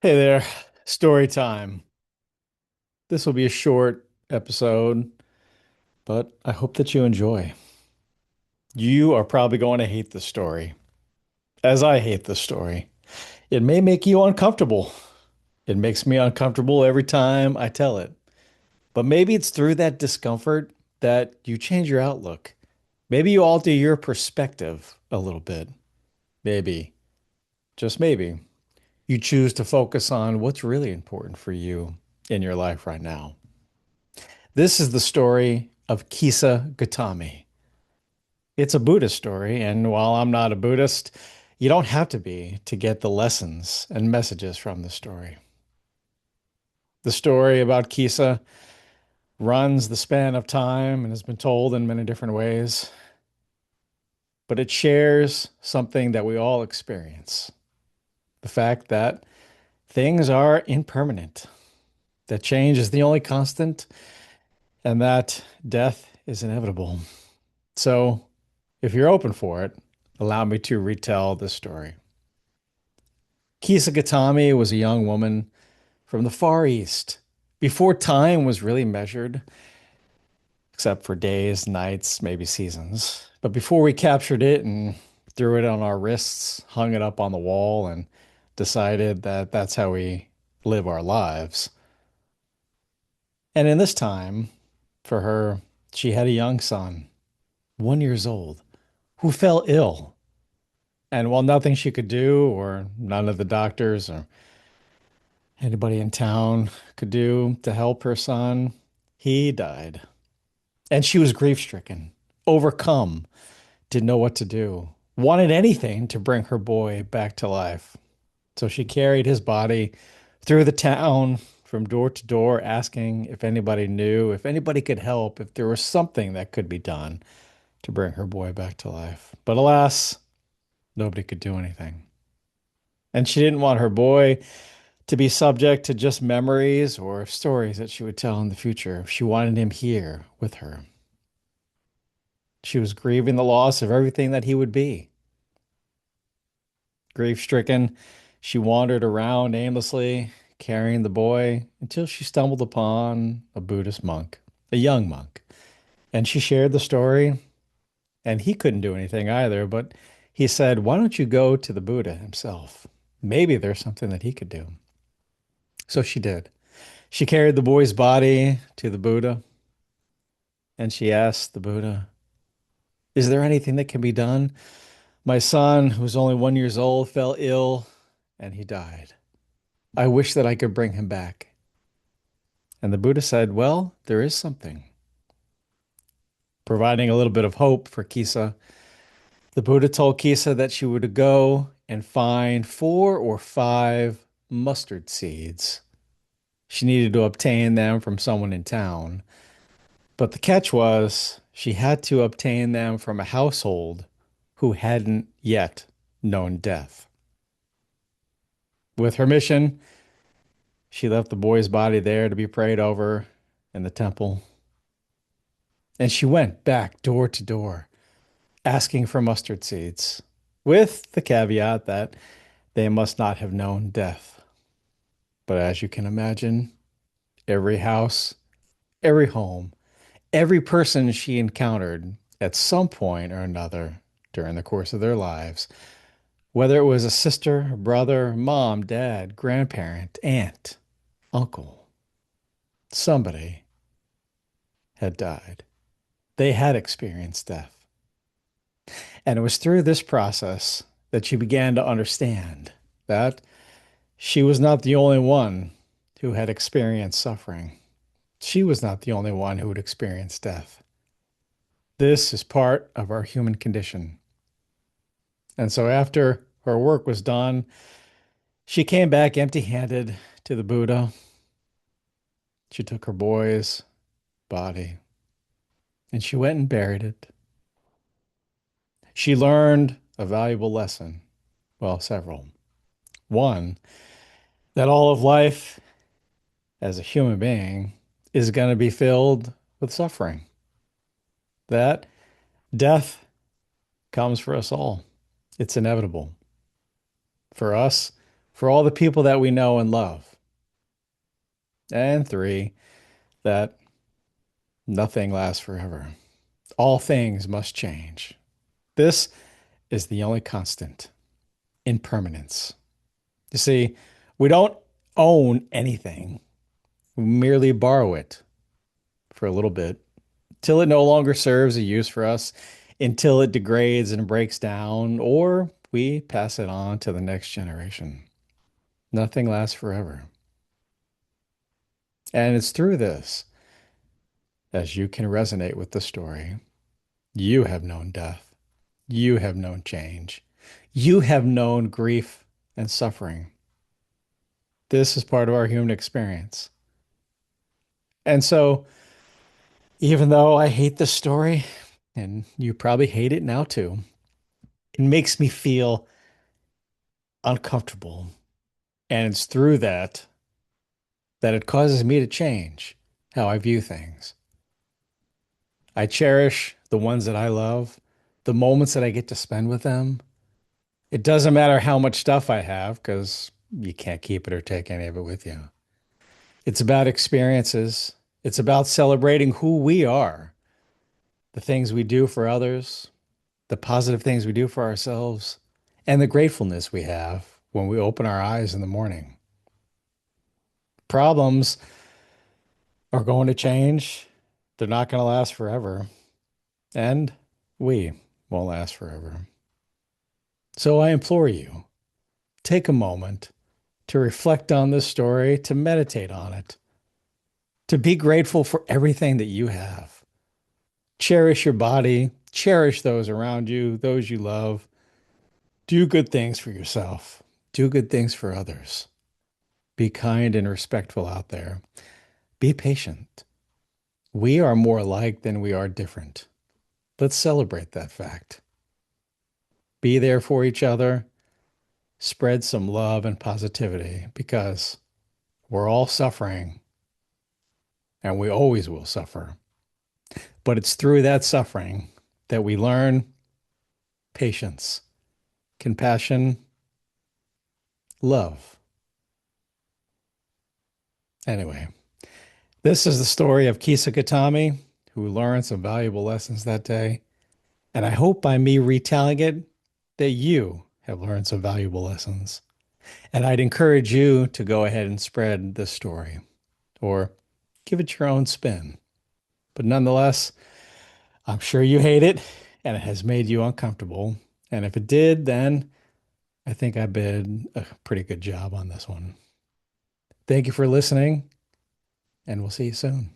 Hey there, story time. This will be a short episode, but I hope that you enjoy. You are probably going to hate this story, as I hate this story. It may make you uncomfortable. It makes me uncomfortable every time I tell it. But maybe it's through that discomfort that you change your outlook. Maybe you alter your perspective a little bit. Maybe, just maybe, you choose to focus on what's really important for you in your life right now. This is the story of Kisa Gotami. It's a Buddhist story, and while I'm not a Buddhist, you don't have to be to get the lessons and messages from the story. The story about Kisa runs the span of time and has been told in many different ways, but it shares something that we all experience. The fact that things are impermanent, that change is the only constant, and that death is inevitable. So, if you're open for it, allow me to retell this story. Kisa Gotami was a young woman from the Far East before time was really measured, except for days, nights, maybe seasons. But before we captured it and threw it on our wrists, hung it up on the wall, and decided that that's how we live our lives. And in this time, for her, she had a young son, 1 year old, who fell ill. And while nothing she could do, or none of the doctors or anybody in town could do to help her son, he died. And she was grief-stricken, overcome, didn't know what to do, wanted anything to bring her boy back to life. So she carried his body through the town from door to door, asking if anybody knew, if anybody could help, if there was something that could be done to bring her boy back to life. But alas, nobody could do anything. And she didn't want her boy to be subject to just memories or stories that she would tell in the future. She wanted him here with her. She was grieving the loss of everything that he would be. Grief-stricken, she wandered around aimlessly, carrying the boy until she stumbled upon a Buddhist monk, a young monk. And she shared the story, and he couldn't do anything either, but he said, "Why don't you go to the Buddha himself? Maybe there's something that he could do." So she did. She carried the boy's body to the Buddha, and she asked the Buddha, "Is there anything that can be done? My son, who was only 1 year old, fell ill and he died. I wish that I could bring him back." And the Buddha said, "Well, there is something." Providing a little bit of hope for Kisa, the Buddha told Kisa that she would go and find 4 or 5 mustard seeds. She needed to obtain them from someone in town. But the catch was she had to obtain them from a household who hadn't yet known death. With her mission, she left the boy's body there to be prayed over in the temple. And she went back door to door asking for mustard seeds, with the caveat that they must not have known death. But as you can imagine, every house, every home, every person she encountered at some point or another during the course of their lives, whether it was a sister, brother, mom, dad, grandparent, aunt, uncle, somebody had died. They had experienced death. And it was through this process that she began to understand that she was not the only one who had experienced suffering. She was not the only one who had experienced death. This is part of our human condition. And so after her work was done, she came back empty-handed to the Buddha. She took her boy's body and she went and buried it. She learned a valuable lesson. Well, several. One, that all of life as a human being is going to be filled with suffering. That death comes for us all. It's inevitable. For us, for all the people that we know and love. And three, that nothing lasts forever. All things must change. This is the only constant, impermanence. You see, we don't own anything, we merely borrow it for a little bit till it no longer serves a use for us, until it degrades and breaks down, or we pass it on to the next generation. Nothing lasts forever. And it's through this, as you can resonate with the story, you have known death, you have known change, you have known grief and suffering. This is part of our human experience. And so, even though I hate this story, and you probably hate it now too, it makes me feel uncomfortable. And it's through that it causes me to change how I view things. I cherish the ones that I love, the moments that I get to spend with them. It doesn't matter how much stuff I have because you can't keep it or take any of it with you. It's about experiences. It's about celebrating who we are, the things we do for others, the positive things we do for ourselves, and the gratefulness we have when we open our eyes in the morning. Problems are going to change. They're not going to last forever. And we won't last forever. So I implore you, take a moment to reflect on this story, to meditate on it, to be grateful for everything that you have. Cherish your body, cherish those around you, those you love. Do good things for yourself, do good things for others. Be kind and respectful out there. Be patient. We are more alike than we are different. Let's celebrate that fact. Be there for each other. Spread some love and positivity because we're all suffering and we always will suffer. But it's through that suffering that we learn patience, compassion, love. Anyway, this is the story of Kisa Gotami, who learned some valuable lessons that day. And I hope by me retelling it that you have learned some valuable lessons. And I'd encourage you to go ahead and spread this story or give it your own spin. But nonetheless, I'm sure you hate it and it has made you uncomfortable. And if it did, then I think I did a pretty good job on this one. Thank you for listening, and we'll see you soon.